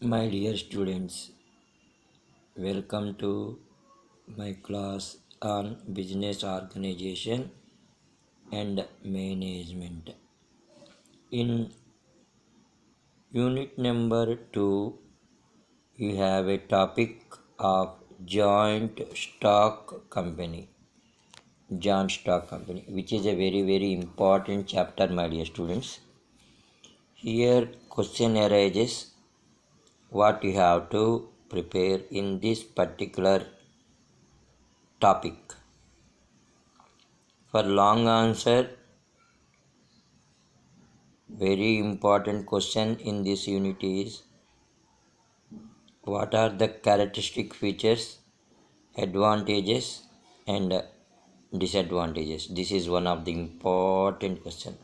My dear students, welcome to my class on business organization and management. In unit number 2, you have a topic of joint stock company, which is a very important chapter, my dear students. Here, question arises what you have to prepare in this particular topic. For long answer, very important question in this unit is what are the characteristic features, advantages and disadvantages. This is one of the important question.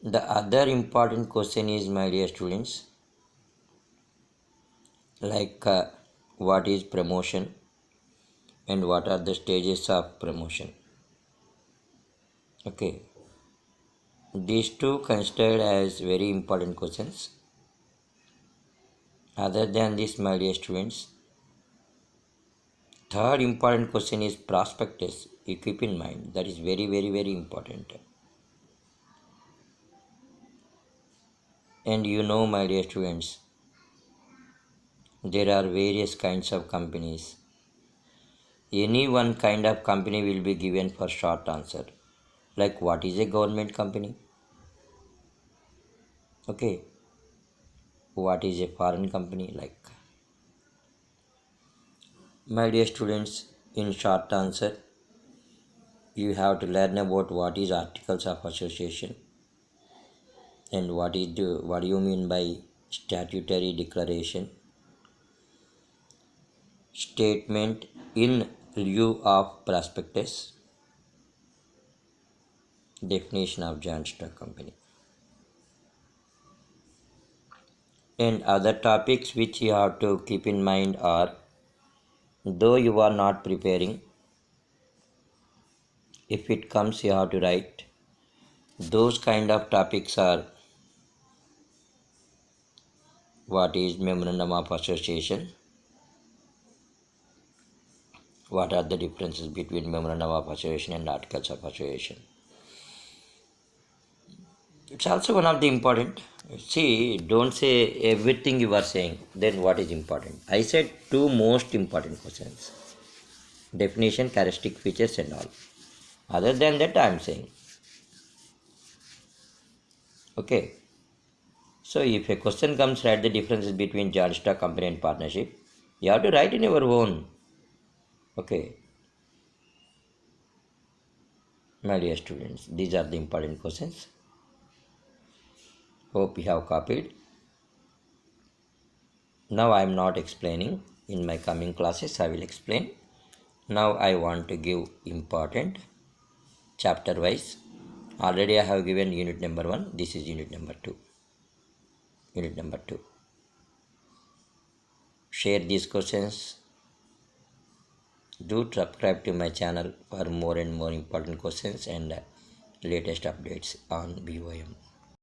The other important question is, my dear students, like what is promotion and what are the stages of promotion. Okay, these two considered as very important questions. Other than this, my dear students, third important question is prospectus. You keep in mind that is very important. And you know, my dear students, there are various kinds of companies. Any one kind of company will be given for short answer. Like what is a government company? Okay. What is a foreign company? Like, my dear students, in short answer, you have to learn about what is articles of association and what do you mean by statutory declaration, statement in lieu of prospectus, definition of joint stock company, and other topics which you have to keep in mind are, though you are not preparing, if it comes you have to write. Those kind of topics are what is memorandum of association, what are the differences between memorandum of association and articles of association. It's also one of the important. See, don't say everything you are saying, then what is important. I said two most important questions: definition, characteristic features and all. Other than that, I am saying. Okay. So if a question comes, write the differences between joint stock company and partnership. You have to write in your own. Okay. My dear students, these are the important questions. Hope you have copied. Now I am not explaining. In my coming classes I will explain. Now I want to give important chapter wise. Already I have given unit number 1. This is unit number 2. Unit number 2. Share these questions. Do subscribe to my channel for more and more important questions and latest updates on BOM.